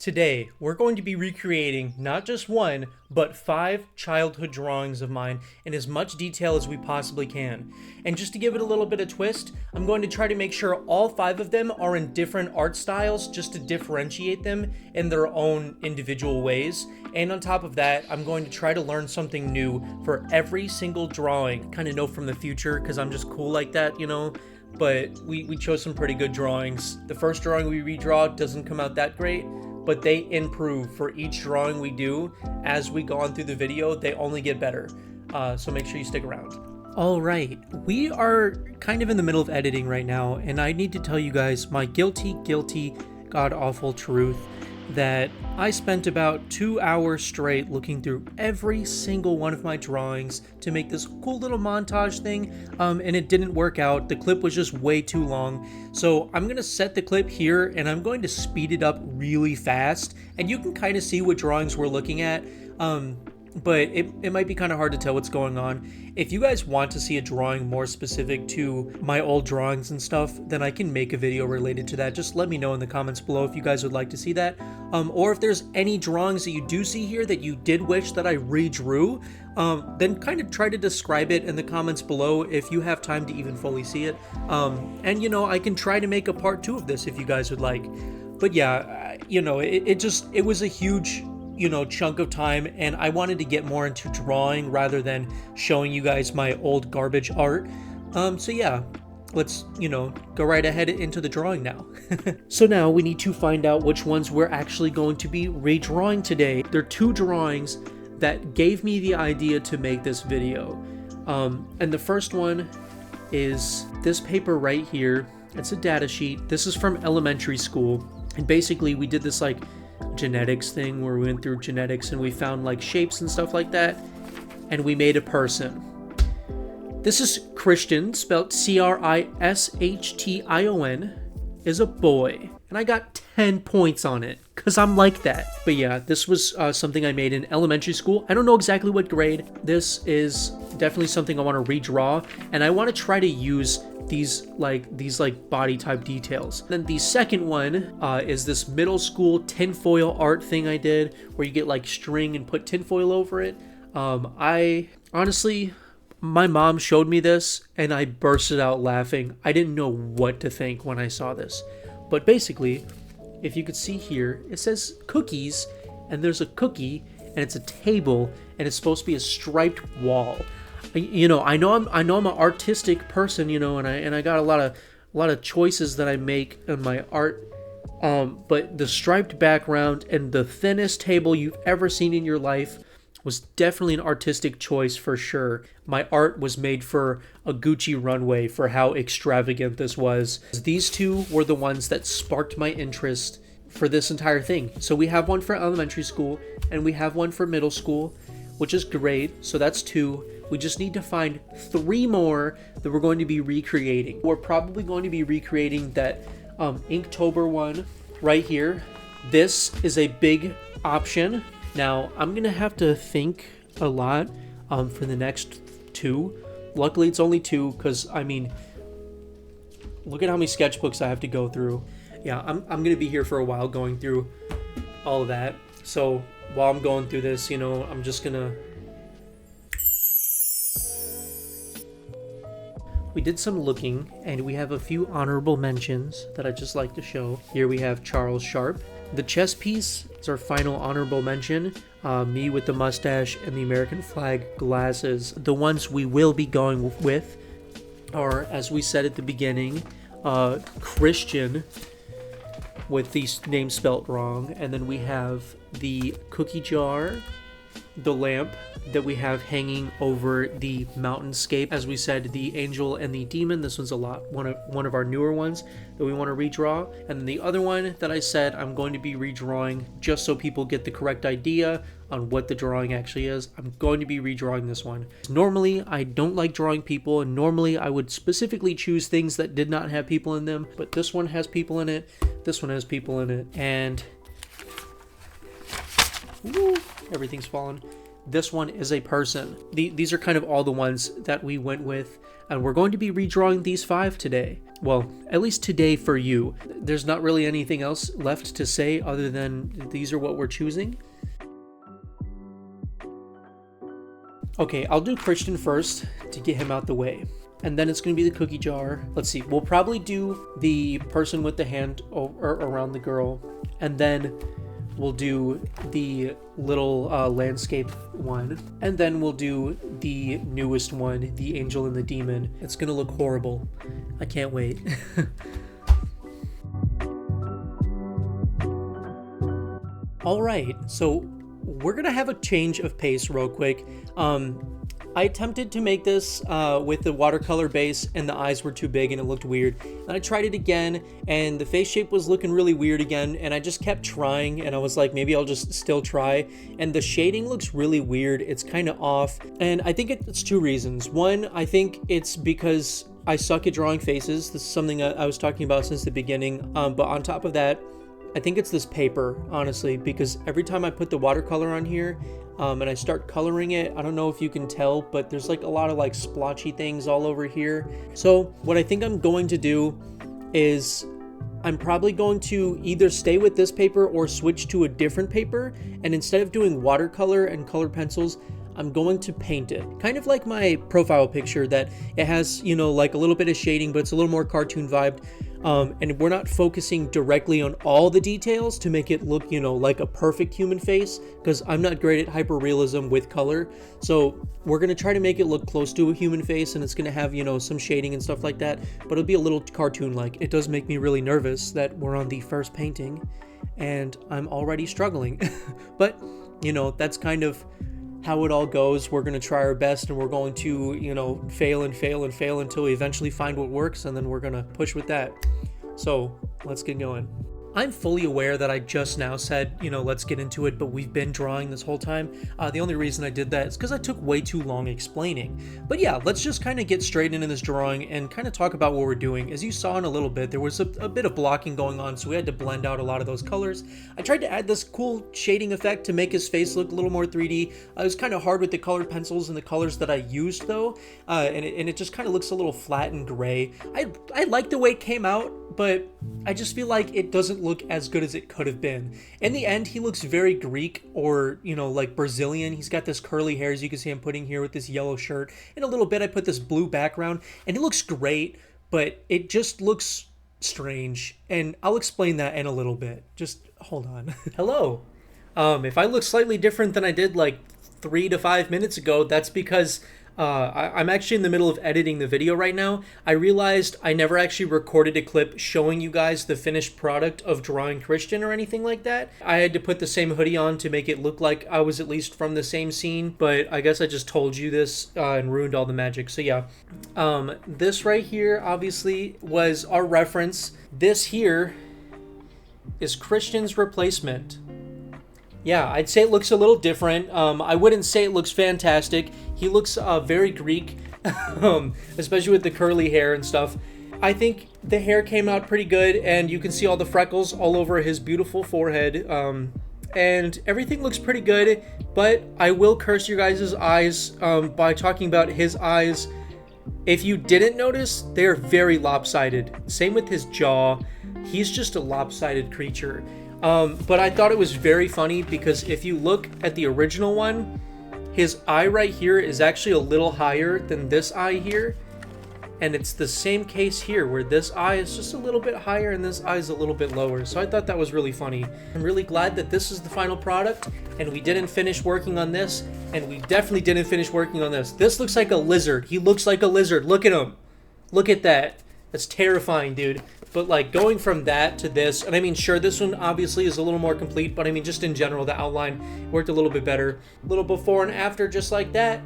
Today, we're going to be recreating not just one, but 5 childhood drawings of mine in as much detail as we possibly can. And just to give it a little bit of twist, I'm going to try to make sure all 5 of them are in different art styles just to differentiate them in their own individual ways. And on top of that, I'm going to try to learn something new for every single drawing. Kind of know from the future, because I'm just cool like that, you know? But we chose some pretty good drawings. The first drawing we redraw doesn't come out that great, but they improve for each drawing we do. As we go on through the video, they only get better. So make sure you stick around. All right, we are kind of in the middle of editing right now, and I need to tell you guys my guilty, god-awful truth that I spent about 2 hours straight looking through every single one of my drawings to make this cool little montage thing, and it didn't work out. The clip was just way too long. So I'm gonna set the clip here and I'm going to speed it up really fast, and you can kind of see what drawings we're looking at. But it might be kind of hard to tell what's going on. If you guys want to see a drawing more specific to my old drawings and stuff, then I can make a video related to that. Just let me know in the comments below if you guys would like to see that. Or if there's any drawings that you do see here that you did wish that I redrew, then kind of try to describe it in the comments below if you have time to even fully see it. And you know, I can try to make a part 2 of this if you guys would like. But yeah, you know, it was a huge, you know, chunk of time, and I wanted to get more into drawing rather than showing you guys my old garbage art. So yeah, let's, you know, go right ahead into the drawing now. So now we need to find out which ones we're actually going to be redrawing today. There are 2 drawings that gave me the idea to make this video. And the first one is this paper right here. It's a data sheet. This is from elementary school. And basically we did this like genetics thing where we went through genetics and we found like shapes and stuff like that, and we made a person. This is Christian, spelled C-R-I-S-H-T-I-O-N, is a boy, and I got 10 points on it because I'm like that. But yeah, this was something I made in elementary school. I don't know exactly what grade. This is definitely something I want to redraw, and I want to try to use these body type details. Then the second one is this middle school tinfoil art thing I did where you get like string and put tinfoil over it. I honestly, my mom showed me this and I bursted out laughing. I didn't know what to think when I saw this. But basically, if you could see here, it says cookies, and there's a cookie and it's a table and it's supposed to be a striped wall. You know, I know I'm an artistic person, you know, and I got a lot of choices that I make in my art. But the striped background and the thinnest table you've ever seen in your life was definitely an artistic choice for sure. My art was made for a Gucci runway for how extravagant this was. These 2 were the ones that sparked my interest for this entire thing. So we have one for elementary school and we have one for middle school, which is great. So that's 2. We just need to find 3 more that we're going to be recreating. We're probably going to be recreating that Inktober one right here. This is a big option. Now, I'm going to have to think a lot for the next 2. Luckily, it's only 2 because, I mean, look at how many sketchbooks I have to go through. Yeah, I'm going to be here for a while going through all of that. So while I'm going through this, you know, I'm just going to... We did some looking, and we have a few honorable mentions that I'd just like to show. Here we have Charles Sharp. The chess piece is our final honorable mention. Me with the mustache and the American flag glasses. The ones we will be going with are, as we said at the beginning, Christian with the name spelt wrong. And then we have the cookie jar, the lamp that we have hanging over the mountainscape. As we said, the angel and the demon. This one's one of our newer ones that we want to redraw. And then the other one that I said I'm going to be redrawing just so people get the correct idea on what the drawing actually is. I'm going to be redrawing this one. Normally, I don't like drawing people, and normally I would specifically choose things that did not have people in them, but this one has people in it, this one has people in it, and woo, everything's fallen. this one is a person. These are kind of all the ones that we went with, and we're going to be redrawing these 5 today. Well, at least today for you. There's not really anything else left to say other than these are what we're choosing. Okay, I'll do Christian first to get him out the way. And then it's going to be the cookie jar. Let's see, we'll probably do the person with the hand around the girl. And then we'll do the little landscape one. And then we'll do the newest one, the angel and the demon. It's going to look horrible. I can't wait. All right, so we're going to have a change of pace real quick. I attempted to make this with the watercolor base, and the eyes were too big and it looked weird. And I tried it again, and the face shape was looking really weird again, and I just kept trying, and I was like, maybe I'll just still try. And the shading looks really weird. It's kind of off, and I think it's 2 reasons. One, I think it's because I suck at drawing faces. This is something I was talking about since the beginning, but on top of that, I think it's this paper, honestly, because every time I put the watercolor on here, and I start coloring it, I don't know if you can tell, but there's like a lot of like splotchy things all over here. So what I think I'm going to do is I'm probably going to either stay with this paper or switch to a different paper. And instead of doing watercolor and colored pencils, I'm going to paint it. Kind of like my profile picture, that it has, you know, like a little bit of shading, but it's a little more cartoon vibed. And we're not focusing directly on all the details to make it look, you know, like a perfect human face, because I'm not great at hyperrealism with color. So we're going to try to make it look close to a human face, and it's going to have, you know, some shading and stuff like that, but it'll be a little cartoon-like. It does make me really nervous that we're on the first painting, and I'm already struggling. But, you know, that's kind of how it all goes. We're going to try our best, and we're going to, you know, fail and fail and fail until we eventually find what works, and then we're going to push with that. So let's get going. I'm fully aware that I just now said, you know, let's get into it, but we've been drawing this whole time. The only reason I did that is because I took way too long explaining. But yeah, let's just kind of get straight into this drawing and kind of talk about what we're doing. As you saw in a little bit, there was a bit of blocking going on, so we had to blend out a lot of those colors. I tried to add this cool shading effect to make his face look a little more 3D. It was kind of hard with the colored pencils and the colors that I used though, and it just kind of looks a little flat and gray. I like the way it came out, but I just feel like it doesn't look as good as it could have been. In the end, he looks very Greek, or, you know, like Brazilian. He's got this curly hair, as you can see I'm putting here, with this yellow shirt. In a little bit, I put this blue background, and he looks great, but it just looks strange. And I'll explain that in a little bit. Just hold on. Hello. If I look slightly different than I did like 3 to 5 minutes ago, that's because I'm actually in the middle of editing the video right now. I realized I never actually recorded a clip showing you guys the finished product of drawing Christian or anything like that. I had to put the same hoodie on to make it look like I was at least from the same scene, but I guess I just told you this and ruined all the magic. So yeah, this right here obviously was our reference. This here is Christian's replacement. Yeah, I'd say it looks a little different. I wouldn't say it looks fantastic. He looks very Greek, especially with the curly hair and stuff. I think the hair came out pretty good, and you can see all the freckles all over his beautiful forehead. And everything looks pretty good, but I will curse your guys' eyes by talking about his eyes. If you didn't notice, they're very lopsided. Same with his jaw. He's just a lopsided creature. But I thought it was very funny because if you look at the original one, his eye right here is actually a little higher than this eye here. And it's the same case here where this eye is just a little bit higher and this eye is a little bit lower. So I thought that was really funny. I'm really glad that this is the final product and we didn't finish working on this, and we definitely didn't finish working on this. This looks like a lizard. He looks like a lizard. Look at him. Look at that. That's terrifying, dude. But like going from that to this, and I mean, sure, this one obviously is a little more complete, but I mean, just in general, the outline worked a little bit better. A little before and after, just like that.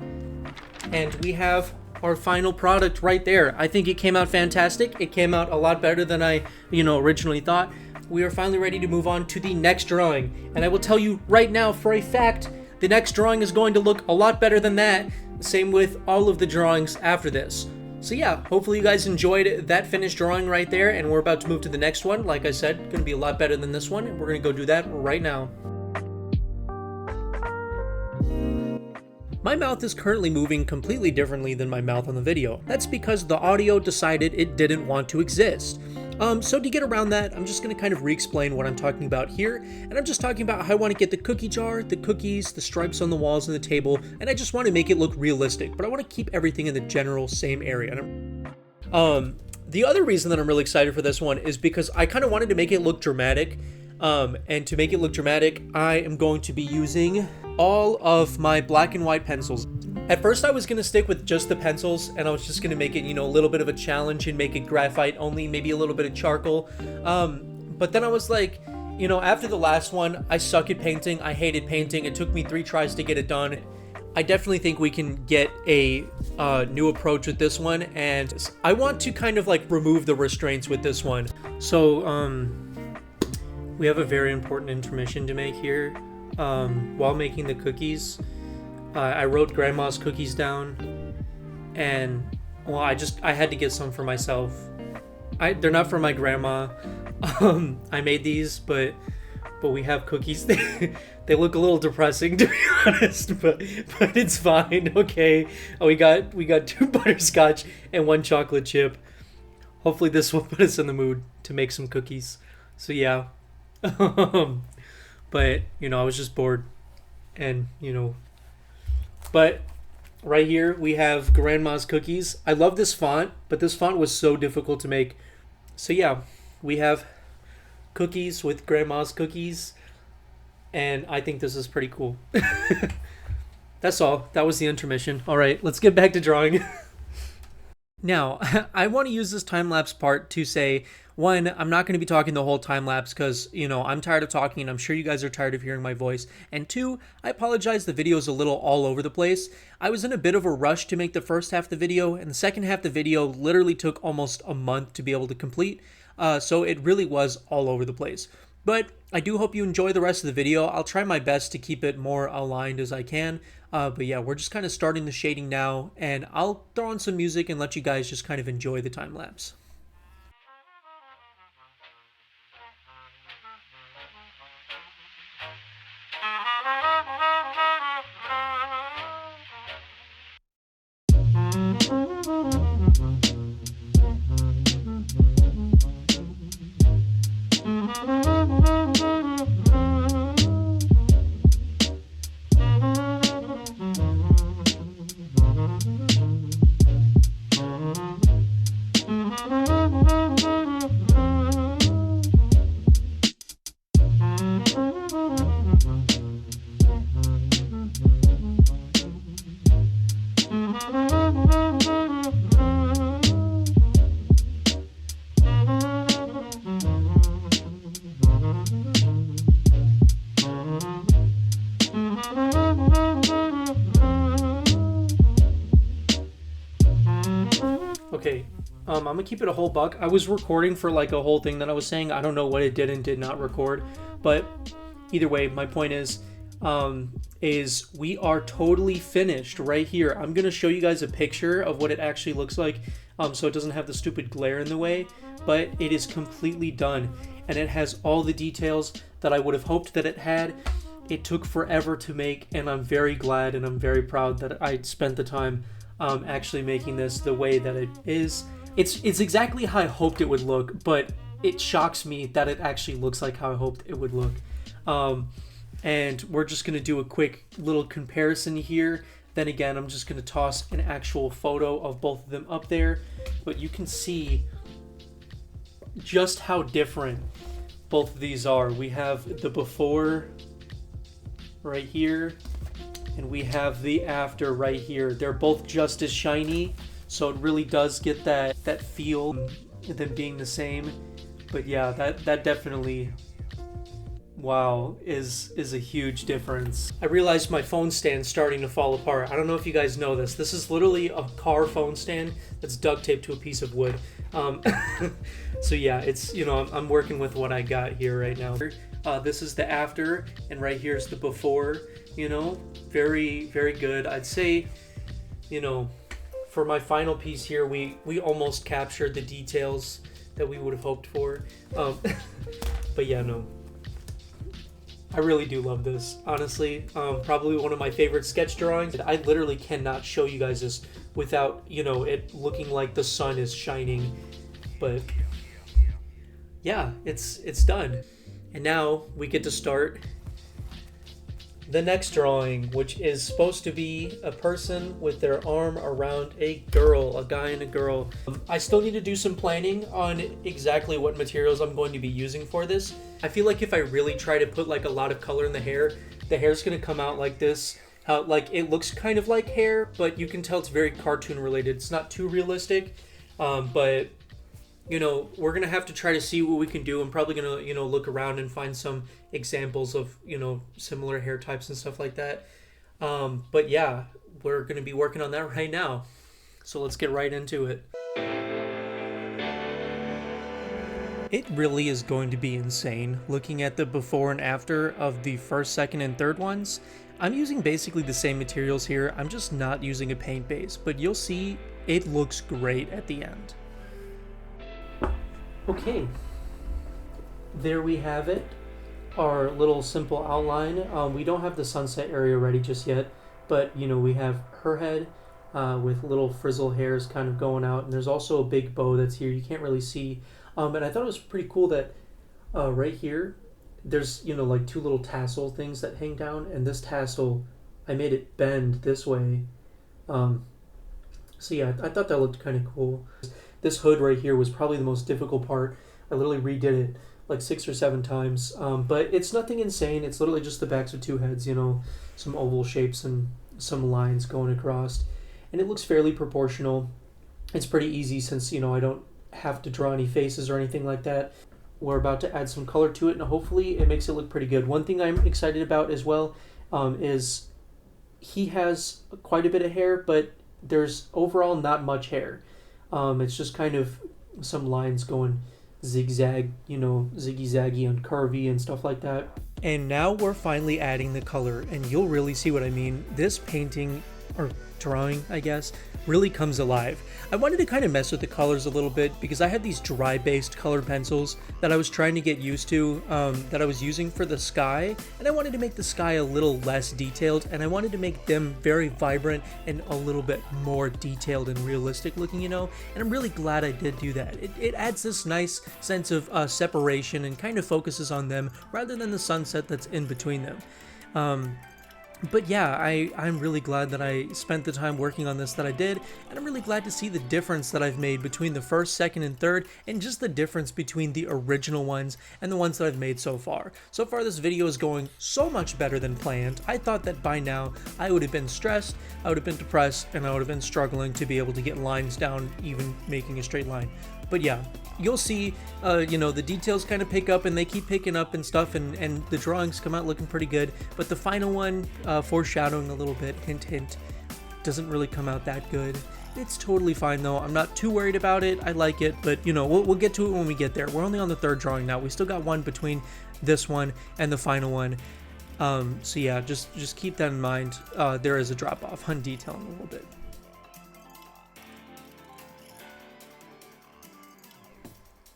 And we have our final product right there. I think it came out fantastic. It came out a lot better than I, originally thought. We are finally ready to move on to the next drawing. And I will tell you right now for a fact, the next drawing is going to look a lot better than that. Same with all of the drawings after this. So yeah, hopefully you guys enjoyed that finished drawing right there, and we're about to move to the next one. Like I said, going to be a lot better than this one, and we're going to go do that right now. My mouth is currently moving completely differently than my mouth on the video. That's because the audio decided it didn't want to exist. So to get around that, I'm just going to kind of re-explain what I'm talking about here, and I'm just talking about how I want to get the cookie jar, the cookies, the stripes on the walls and the table, and I just want to make it look realistic, but I want to keep everything in the general same area. The other reason that I'm really excited for this one is because I kind of wanted to make it look dramatic, and to make it look dramatic, I am going to be using all of my black and white pencils. At first I was going to stick with just the pencils, and I was just going to make it, you know, a little bit of a challenge and make it graphite only, maybe a little bit of charcoal. But then I was like, you know, after the last one, I suck at painting. I hated painting. It took me 3 tries to get it done. I definitely think we can get a new approach with this one, and I want to kind of like remove the restraints with this one. So we have a very important intermission to make here. While making the cookies, I wrote grandma's cookies down, and well, I had to get some for myself. They're not for my grandma. I made these, but we have cookies. They look a little depressing, to be honest, but it's fine. Okay, we got 2 butterscotch and 1 chocolate chip. Hopefully this will put us in the mood to make some cookies. So yeah. But you know, I was just bored, and you know, but right here we have grandma's cookies. I love this font, but this font was so difficult to make. So yeah, we have cookies with grandma's cookies, and I think this is pretty cool. That's all. That was the intermission. All right, let's get back to drawing. Now, I want to use this time-lapse part to say, 1, I'm not going to be talking the whole time-lapse because, you know, I'm tired of talking and I'm sure you guys are tired of hearing my voice. And 2, I apologize, the video is a little all over the place. I was in a bit of a rush to make the first half of the video, and the second half of the video literally took almost a month to be able to complete. So it really was all over the place. But I do hope you enjoy the rest of the video. I'll try my best to keep it more aligned as I can. But yeah, we're just kind of starting the shading now, and I'll throw on some music and let you guys just kind of enjoy the time lapse. Okay, I'm gonna keep it a whole buck. I was recording for like a whole thing that I was saying. I don't know what it did and did not record, but either way, my point is we are totally finished right here. I'm gonna show you guys a picture of what it actually looks like, so it doesn't have the stupid glare in the way, but it is completely done, and it has all the details that I would have hoped that it had. It took forever to make, and I'm very glad and I'm very proud that I spent the time actually making this the way that it is. It's exactly how I hoped it would look, but it shocks me that it actually looks like how I hoped it would look. And we're just gonna do a quick little comparison here. Then again, I'm just gonna toss an actual photo of both of them up there, but you can see just how different both of these are. We have the before right here, and we have the after right here. They're both just as shiny, so it really does get that feel of them being the same. But yeah, that definitely, wow, is a huge difference. I realized my phone stand's starting to fall apart. I don't know if you guys know this. This is literally a car phone stand that's duct taped to a piece of wood. So yeah, it's, you know, I'm working with what I got here right now. This is the after, and right here's the before. You know, very, very good. I'd say, you know, for my final piece here, we almost captured the details that we would have hoped for. But yeah, no. I really do love this, honestly. Probably one of my favorite sketch drawings. I literally cannot show you guys this without, you know, it looking like the sun is shining. But yeah, it's done. And now we get to start the next drawing, which is supposed to be a person with their arm around a girl, a guy and a girl. I still need to do some planning on exactly what materials I'm going to be using for this. I feel like if I really try to put like a lot of color in the hair's gonna come out like this. How like it looks kind of like hair, but you can tell it's very cartoon related. It's not too realistic, but you know, we're gonna have to try to see what we can do. I'm probably gonna, you know, look around and find some examples of, you know, similar hair types and stuff like that. But yeah, we're gonna be working on that right now. So let's get right into it. It really is going to be insane looking at the before and after of the first, second, and third ones. I'm using basically the same materials here. I'm just not using a paint base, but you'll see it looks great at the end. Okay, there we have it, our little simple outline. We don't have the sunset area ready just yet, but you know, we have her head with little frizzle hairs kind of going out, and there's also a big bow that's here you can't really see. And I thought it was pretty cool that right here there's, you know, like two little tassel things that hang down, and this tassel I made it bend this way. So yeah, I thought that looked kind of cool. This hood right here was probably the most difficult part. I literally redid it like 6 or 7 times, but it's nothing insane. It's literally just the backs of two heads, you know, some oval shapes and some lines going across, and it looks fairly proportional. It's pretty easy since, you know, I don't have to draw any faces or anything like that. We're about to add some color to it, and hopefully it makes it look pretty good. One thing I'm excited about as well is he has quite a bit of hair, but there's overall not much hair. It's just kind of some lines going zigzag, you know, ziggy-zaggy and curvy and stuff like that. And now we're finally adding the color, and you'll really see what I mean. This painting, or drawing, I guess, really comes alive. I wanted to kind of mess with the colors a little bit because I had these dry-based colored pencils that I was trying to get used to, that I was using for the sky, and I wanted to make the sky a little less detailed, and I wanted to make them very vibrant and a little bit more detailed and realistic looking, you know, and I'm really glad I did do that. It adds this nice sense of separation and kind of focuses on them rather than the sunset that's in between them. But yeah, I'm really glad that I spent the time working on this that I did, and I'm really glad to see the difference that I've made between the first, second, and third, and just the difference between the original ones and the ones that I've made so far. So far this video is going so much better than planned. I thought that by now I would have been stressed, I would have been depressed, and I would have been struggling to be able to get lines down, even making a straight line. But yeah, you'll see, you know, the details kind of pick up, and they keep picking up and stuff, and the drawings come out looking pretty good. But the final one, foreshadowing a little bit, hint hint, doesn't really come out that good. It's totally fine though. I'm not too worried about it. I like it, but you know, we'll get to it when we get there. We're only on the third drawing now. We still got one between this one and the final one. So yeah, just keep that in mind. There is a drop off on detailing a little bit.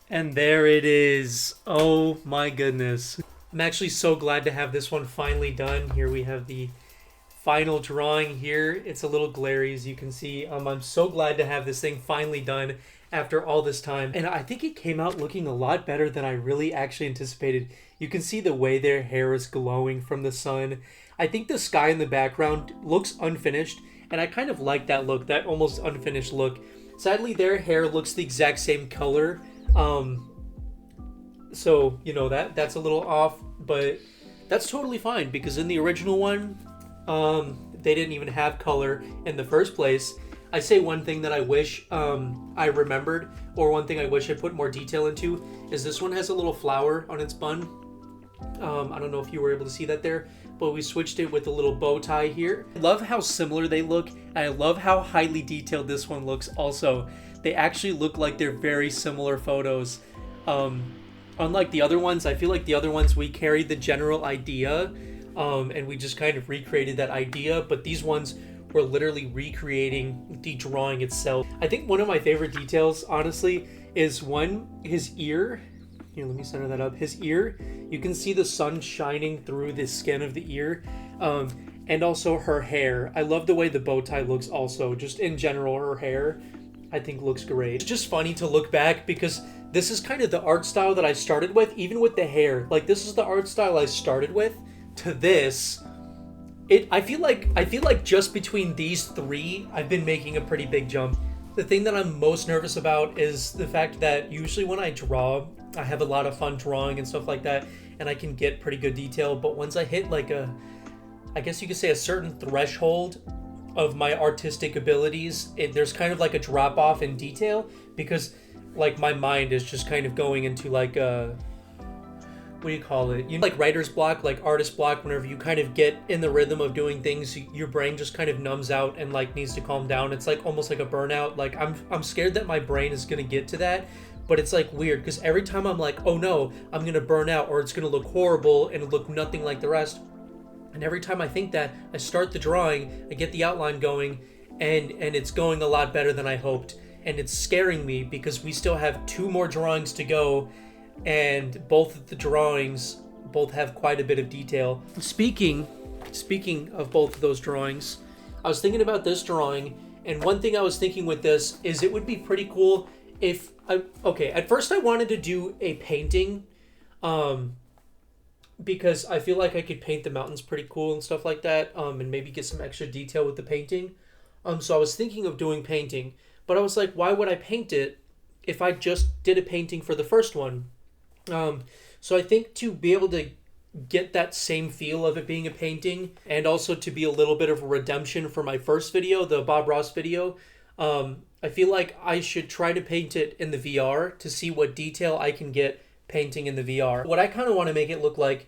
And there it is. Oh my goodness. I'm actually so glad to have this one finally done. Here we have the final drawing here. It's a little glary, as you can see. I'm so glad to have this thing finally done after all this time. And I think it came out looking a lot better than I really actually anticipated. You can see the way their hair is glowing from the sun. I think the sky in the background looks unfinished, and I kind of like that look, that almost unfinished look. Sadly, their hair looks the exact same color. So, you know, that's a little off, but that's totally fine because in the original one, they didn't even have color in the first place. I say one thing that I wish I remembered, or one thing I wish I put more detail into, is this one has a little flower on its bun. I don't know if you were able to see that there, but we switched it with a little bow tie here. I love how similar they look, and I love how highly detailed this one looks also. They actually look like they're very similar photos. Unlike the other ones, I feel like the other ones we carried the general idea, and we just kind of recreated that idea, but these ones were literally recreating the drawing itself. I think one of my favorite details, honestly, is one, his ear. Here, let me center that up. His ear, you can see the sun shining through the skin of the ear. And also her hair. I love the way the bow tie looks also. Just in general, her hair, I think looks great. It's just funny to look back because this is kind of the art style that I started with, even with the hair. Like, this is the art style I started with to this. I feel like just between these three, I've been making a pretty big jump. The thing that I'm most nervous about is the fact that usually when I draw, I have a lot of fun drawing and stuff like that, and I can get pretty good detail, but once I hit like I guess you could say a certain threshold of my artistic abilities, there's kind of like a drop off in detail because like my mind is just kind of going into like what do you call it? You know, like writer's block, like artist block, whenever you kind of get in the rhythm of doing things, your brain just kind of numbs out and like needs to calm down. It's like almost like a burnout. Like I'm scared that my brain is gonna get to that, but it's like weird because every time I'm like, oh no, I'm gonna burn out or it's gonna look horrible and look nothing like the rest. And every time I think that, I start the drawing, I get the outline going, and it's going a lot better than I hoped. And it's scaring me because we still have 2 more drawings to go, and both of the drawings both have quite a bit of detail. Speaking of both of those drawings, I was thinking about this drawing, and one thing I was thinking with this is it would be pretty cool if at first I wanted to do a painting, because I feel like I could paint the mountains pretty cool and stuff like that, and maybe get some extra detail with the painting. So I was thinking of doing painting, but I was like, why would I paint it if I just did a painting for the first one? So I think to be able to get that same feel of it being a painting, and also to be a little bit of a redemption for my first video, the Bob Ross video, I feel like I should try to paint it in the VR to see what detail I can get painting in the VR. What I kind of want to make it look like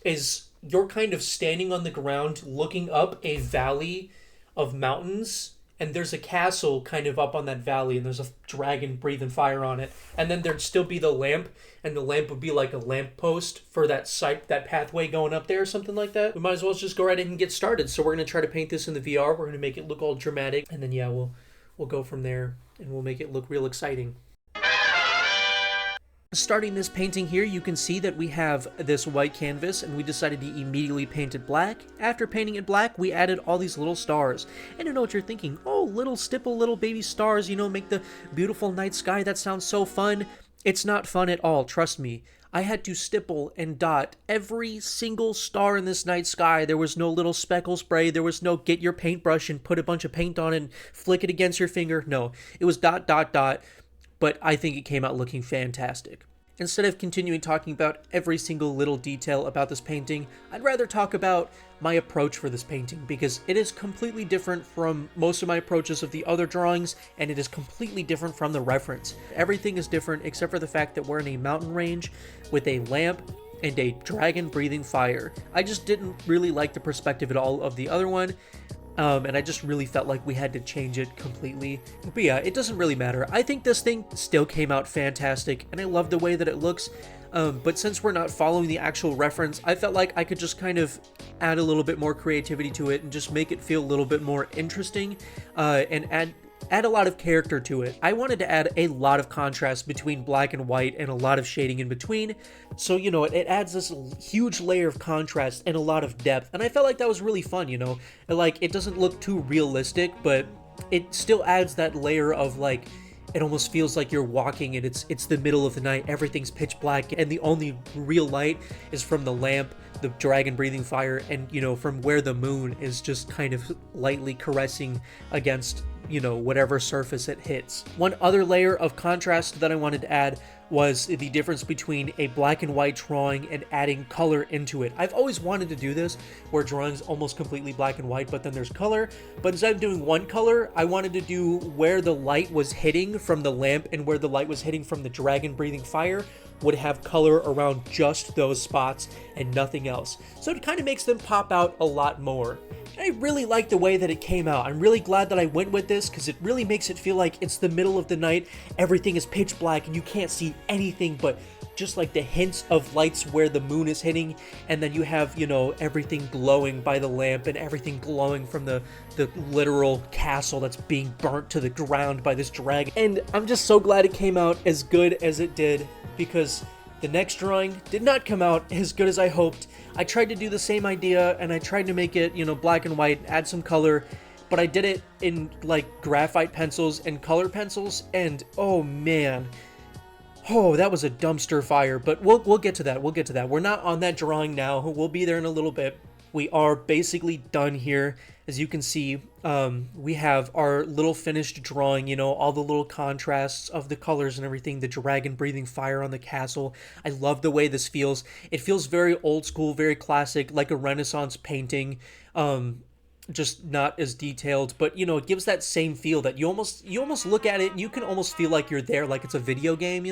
is you're kind of standing on the ground looking up a valley of mountains, and there's a castle kind of up on that valley, and there's a dragon breathing fire on it, and then there'd still be the lamp, and the lamp would be like a lamp post for that site, that pathway going up there or something like that. We might as well just go right in and get started. So we're going to try to paint this in the VR. We're going to make it look all dramatic, and then yeah, we'll go from there, and we'll make it look real exciting. Starting this painting here, you can see that we have this white canvas, and we decided to immediately paint it black. After painting it black, we added all these little stars. And I know what you're thinking, oh, little stipple, little baby stars, you know, make the beautiful night sky. That sounds so fun. It's not fun at all, trust me. I had to stipple and dot every single star in this night sky. There was no little speckle spray. There was no get your paintbrush and put a bunch of paint on it and flick it against your finger. No, it was dot, dot, dot. But I think it came out looking fantastic. Instead of continuing talking about every single little detail about this painting, I'd rather talk about my approach for this painting, because it is completely different from most of my approaches of the other drawings, and it is completely different from the reference. Everything is different except for the fact that we're in a mountain range with a lamp and a dragon breathing fire. I just didn't really like the perspective at all of the other one. And I just really felt like we had to change it completely. But yeah, it doesn't really matter. I think this thing still came out fantastic, and I love the way that it looks. But since we're not following the actual reference, I felt like I could just kind of add a little bit more creativity to it and just make it feel a little bit more interesting, and add a lot of character to it. I wanted to add a lot of contrast between black and white and a lot of shading in between. So, you know, it adds this huge layer of contrast and a lot of depth. And I felt like that was really fun, you know? Like, it doesn't look too realistic, but it still adds that layer of, like, it almost feels like you're walking and it's the middle of the night, everything's pitch black, and the only real light is from the lamp, the dragon breathing fire, and, you know, from where the moon is just kind of lightly caressing against, you know, whatever surface it hits. One other layer of contrast that I wanted to add was the difference between a black and white drawing and adding color into it. I've always wanted to do this, where drawing's almost completely black and white, but then there's color. But instead of doing one color, I wanted to do where the light was hitting from the lamp and where the light was hitting from the dragon breathing fire would have color around just those spots and nothing else. So it kind of makes them pop out a lot more. I really like the way that it came out. I'm really glad that I went with this, because it really makes it feel like it's the middle of the night, everything is pitch black, and you can't see anything but just like the hints of lights where the moon is hitting, and then you have, you know, everything glowing by the lamp and everything glowing from the literal castle that's being burnt to the ground by this dragon. And I'm just so glad it came out as good as it did, because The next drawing did not come out as good as I hoped. I tried to do the same idea and I tried to make it, black and white, add some color, but I did it in like graphite pencils and color pencils, and oh man. Oh, that was a dumpster fire, but we'll get to that. We'll get to that. We're not on that drawing now. We'll be there in a little bit. We are basically done here. As you can see, we have our little finished drawing, all the little contrasts of the colors and everything, the dragon breathing fire on the castle. I love the way this feels. It feels very old school, very classic, like a Renaissance painting. Just not as detailed, but it gives that same feel that you almost look at it and you can almost feel like you're there, like it's a video game,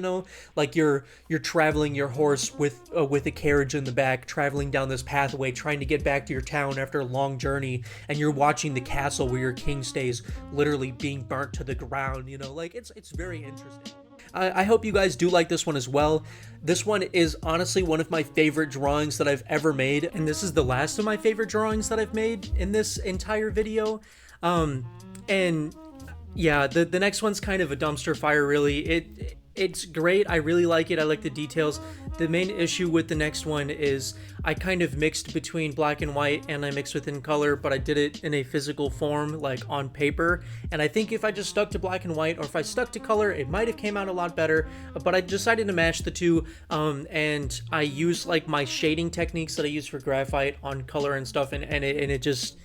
like you're traveling your horse with a carriage in the back, traveling down this pathway, trying to get back to your town after a long journey, and you're watching the castle where your king stays literally being burnt to the ground, like it's very interesting. I hope you guys do like this one as well. This one is honestly one of my favorite drawings that I've ever made, and this is the last of my favorite drawings that I've made in this entire video. And yeah, the next one's kind of a dumpster fire, really. It's great. I really like it. I like the details. The main issue with the next one is I kind of mixed between black and white and I mixed within color, but I did it in a physical form, like on paper. And I think if I just stuck to black and white, or if I stuck to color, it might have came out a lot better. But I decided to match the two, and I used like my shading techniques that I use for graphite on color and stuff, and it just...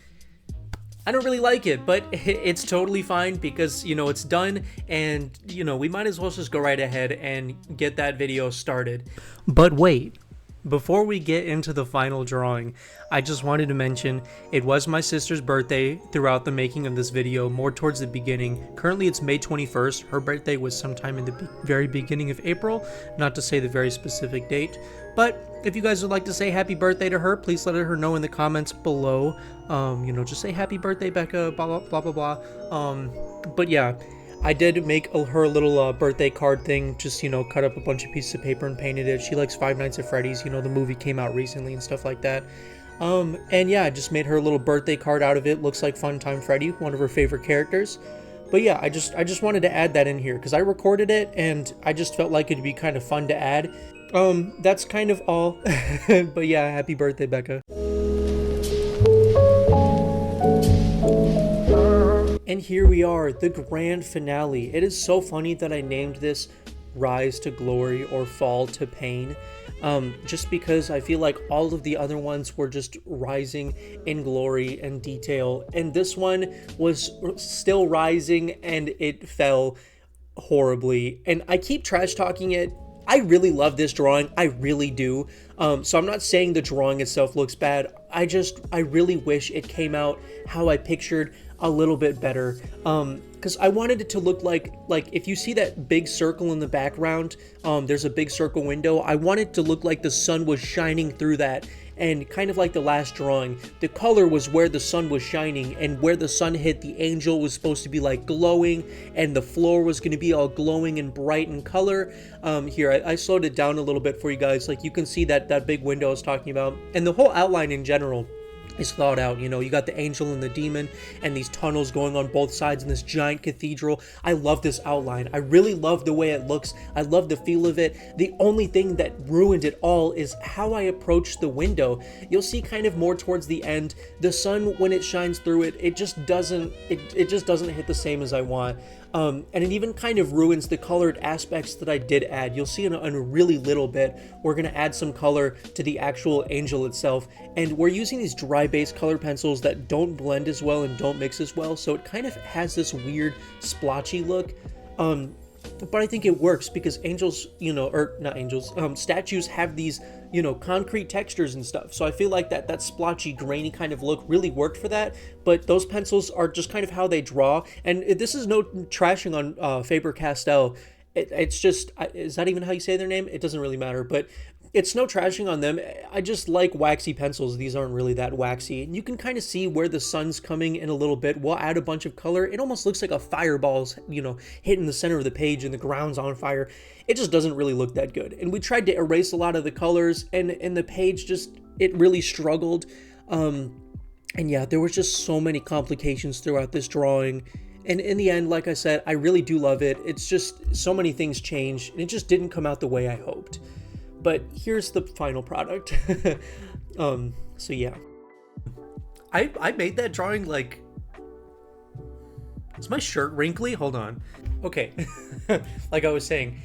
I don't really like it, but it's totally fine because, it's done, and, we might as well just go right ahead and get that video started. But wait, before we get into the final drawing, I just wanted to mention it was my sister's birthday throughout the making of this video, more towards the beginning. Currently it's May 21st. Her birthday was sometime in the very beginning of April, not to say the very specific date. But if you guys would like to say happy birthday to her, please let her know in the comments below. Just say happy birthday, Becca, blah, blah, blah, blah, blah. But yeah, I did make her a little birthday card thing, just, cut up a bunch of pieces of paper and painted it. She likes Five Nights at Freddy's, the movie came out recently and stuff like that. And yeah, I just made her a little birthday card out of it. Looks like Funtime Freddy, one of her favorite characters. But yeah, I just wanted to add that in here because I recorded it and I just felt like it'd be kind of fun to add. That's kind of all. But yeah, happy birthday, Becca. And here we are, the grand finale. It is so funny that I named this Rise to Glory or Fall to Pain. Just because I feel like all of the other ones were just rising in glory and detail, and this one was still rising and it fell horribly. And I keep trash talking it. I really love this drawing. I really do. So I'm not saying the drawing itself looks bad. I really wish it came out how I pictured a little bit better. Because I wanted it to look like if you see that big circle in the background, there's a big circle window. I want it to look like the sun was shining through that, and kind of like the last drawing, the color was where the sun was shining, and where the sun hit, the angel was supposed to be like glowing, and the floor was going to be all glowing and bright in color. Here, I slowed it down a little bit for you guys. Like you can see that big window I was talking about, and the whole outline in general is thought out. You got the angel and the demon and these tunnels going on both sides in this giant cathedral. I love this outline. I really love the way it looks. I love the feel of it. The only thing that ruined it all is how I approach the window. You'll see kind of more towards the end, the sun, when it shines through it, it just doesn't hit the same as I want. And it even kind of ruins the colored aspects that I did add. You'll see in a really little bit, we're going to add some color to the actual angel itself. And we're using these dry base color pencils that don't blend as well and don't mix as well. So it kind of has this weird splotchy look. But I think it works because angels, or not angels, statues have these, concrete textures and stuff. So I feel like that splotchy, grainy kind of look really worked for that. But those pencils are just kind of how they draw. And this is no trashing on Faber-Castell. It's just, is that even how you say their name? It doesn't really matter, but it's no trashing on them. I just like waxy pencils. These aren't really that waxy. And you can kind of see where the sun's coming in a little bit. We'll add a bunch of color. It almost looks like a fireball's, hitting the center of the page and the ground's on fire. It just doesn't really look that good. And we tried to erase a lot of the colors, and the page just, it really struggled. And yeah, there was just so many complications throughout this drawing. And in the end, like I said, I really do love it. It's just so many things changed, and it just didn't come out the way I hoped. But here's the final product. So yeah. I made that drawing like... Is my shirt wrinkly? Hold on. Okay. Like I was saying,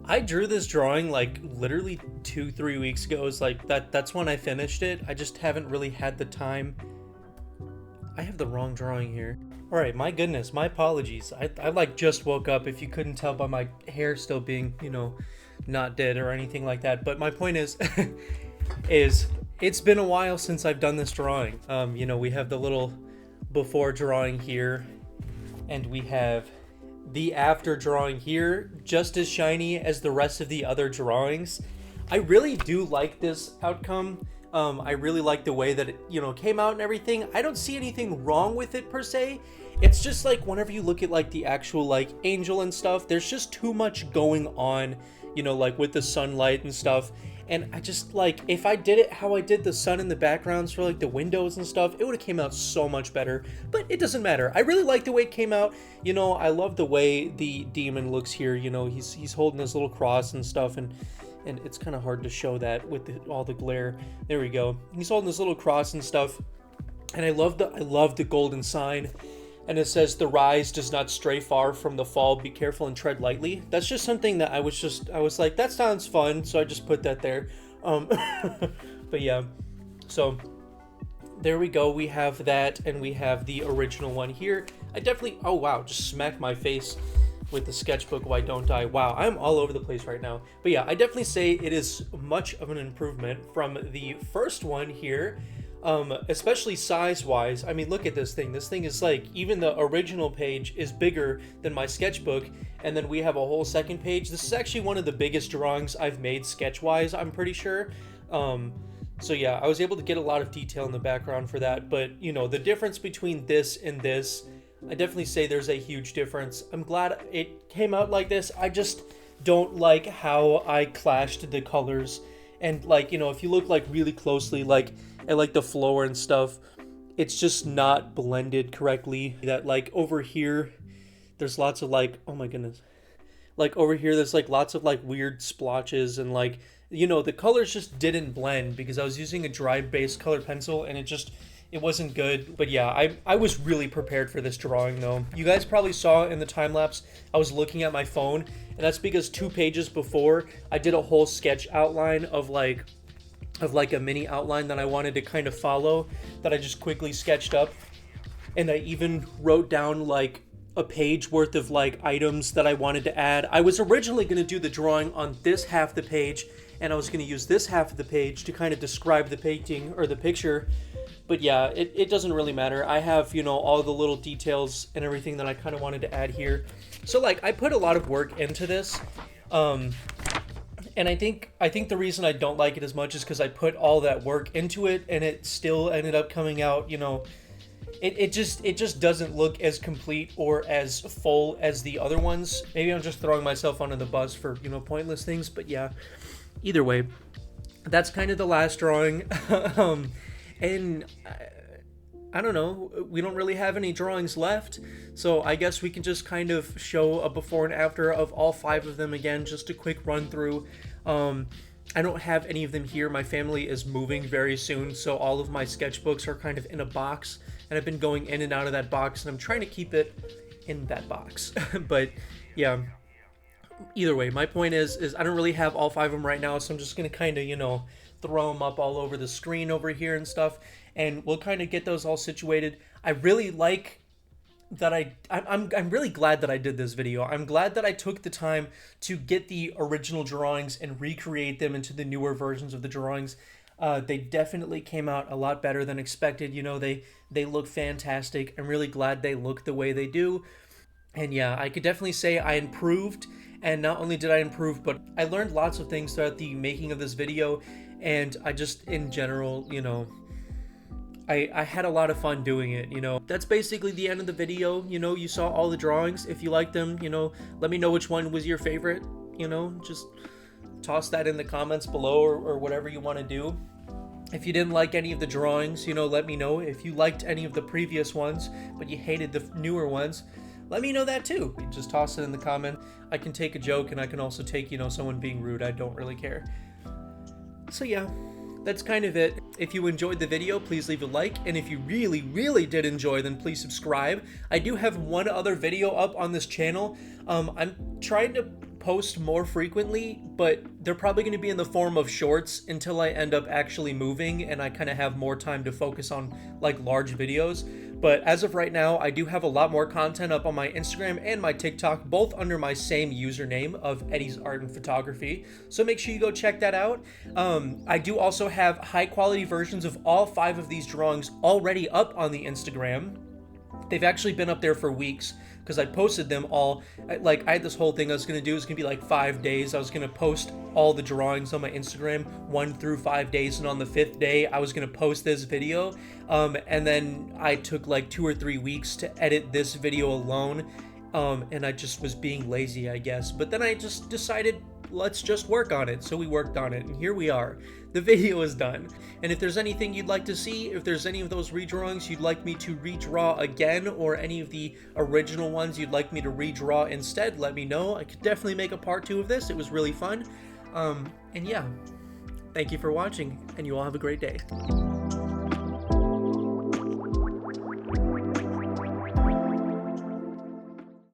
I drew this drawing like literally 2-3 weeks ago. It's like that's when I finished it. I just haven't really had the time. I have the wrong drawing here. All right, my goodness, my apologies. I like just woke up, if you couldn't tell by my hair still being, you know, not dead or anything like that. But my point is, is it's been a while since I've done this drawing. You know, we have the little before drawing here, and we have the after drawing here, just as shiny as the rest of the other drawings. I really do like this outcome. I really like the way that it, you know, came out and everything. I don't see anything wrong with it per se. It's just like whenever you look at like the actual like angel and stuff, there's just too much going on, you know, like with the sunlight and stuff. And I just like, if I did it how I did the sun in the backgrounds for like the windows and stuff, it would have came out so much better. But it doesn't matter. I really like the way it came out. You know, I love the way the demon looks here. You know, he's holding his little cross and stuff, and it's kind of hard to show that with all the glare. There we go. He's holding this little cross and stuff, and I love the golden sign. And it says, "The rise does not stray far from the fall. Be careful and tread lightly." That's just something that I was like, that sounds fun, so I just put that there. But yeah, so there we go. We have that, and we have the original one here. I definitely, oh wow, just smacked my face with the sketchbook. Why don't I? Wow, I'm all over the place right now. But yeah, I definitely say it is much of an improvement from the first one here. Especially size-wise. I mean, look at this thing. This thing is like, even the original page is bigger than my sketchbook, and then we have a whole second page. This is actually one of the biggest drawings I've made sketch-wise, I'm pretty sure. So yeah, I was able to get a lot of detail in the background for that, but you know, the difference between this and this, I definitely say there's a huge difference. I'm glad it came out like this. I just don't like how I clashed the colors. And like, you know, if you look like really closely, like at like the floor and stuff, it's just not blended correctly. That like over here, there's lots of like, oh my goodness, like over here, there's like lots of like weird splotches, and like, you know, the colors just didn't blend because I was using a dry base color pencil, and it wasn't good. But yeah, I was really prepared for this drawing though. You guys probably saw in the time lapse, I was looking at my phone, and that's because 2 pages before I did a whole sketch outline of like a mini outline that I wanted to kind of follow, that I just quickly sketched up. And I even wrote down like a page worth of like items that I wanted to add. I was originally going to do the drawing on this half of the page, and I was going to use this half of the page to kind of describe the painting or the picture. But yeah, it doesn't really matter. I have, you know, all the little details and everything that I kind of wanted to add here. So like, I put a lot of work into this. And I think the reason I don't like it as much is because I put all that work into it, and it still ended up coming out, you know, it just doesn't look as complete or as full as the other ones. Maybe I'm just throwing myself under the bus for, you know, pointless things, but yeah, either way, that's kind of the last drawing. And I don't know, we don't really have any drawings left, so I guess we can just kind of show a before and after of all 5 of them again, just a quick run through. I don't have any of them here. My family is moving very soon, so all of my sketchbooks are kind of in a box, and I've been going in and out of that box, and I'm trying to keep it in that box. But yeah, either way, my point is I don't really have all 5 of them right now, so I'm just gonna kind of, you know, throw them up all over the screen over here and stuff, and we'll kind of get those all situated. I really like that I'm really glad that I did this video. I'm glad that I took the time to get the original drawings and recreate them into the newer versions of the drawings. They definitely came out a lot better than expected. You know, they look fantastic. I'm really glad they look the way they do. And yeah, I could definitely say I improved. And not only did I improve, but I learned lots of things throughout the making of this video. And I just, in general, you know, I had a lot of fun doing it, you know. That's basically the end of the video. You know, you saw all the drawings. If you liked them, you know, let me know which one was your favorite. You know, just toss that in the comments below, or whatever you want to do. If you didn't like any of the drawings, you know, let me know. If you liked any of the previous ones, but you hated the newer ones, let me know that too. Just toss it in the comment. I can take a joke, and I can also take, you know, someone being rude. I don't really care. So yeah, that's kind of it. If you enjoyed the video, please leave a like, and if you really did enjoy, then please subscribe. I do have one other video up on this channel. I'm trying to post more frequently, but they're probably going to be in the form of shorts until I end up actually moving and I kind of have more time to focus on like large videos. But as of right now, I do have a lot more content up on my Instagram and my TikTok, both under my same username of Eddie's Art and Photography. So make sure you go check that out. I do also have high quality versions of all 5 of these drawings already up on the Instagram. They've actually been up there for weeks because I posted them all. I had this whole thing I was going to do. It was going to be like 5 days. I was going to post all the drawings on my Instagram 1 through 5 days, and on the 5th day I was going to post this video. And then I took like 2 or 3 weeks to edit this video alone. And I just was being lazy, I guess. But then I just decided, let's just work on it. So we worked on it, and here we are. The video is done. And if there's anything you'd like to see, if there's any of those redrawings you'd like me to redraw again, or any of the original ones you'd like me to redraw instead, let me know. I could definitely make a part 2 of this. It was really fun. And yeah, thank you for watching, and you all have a great day.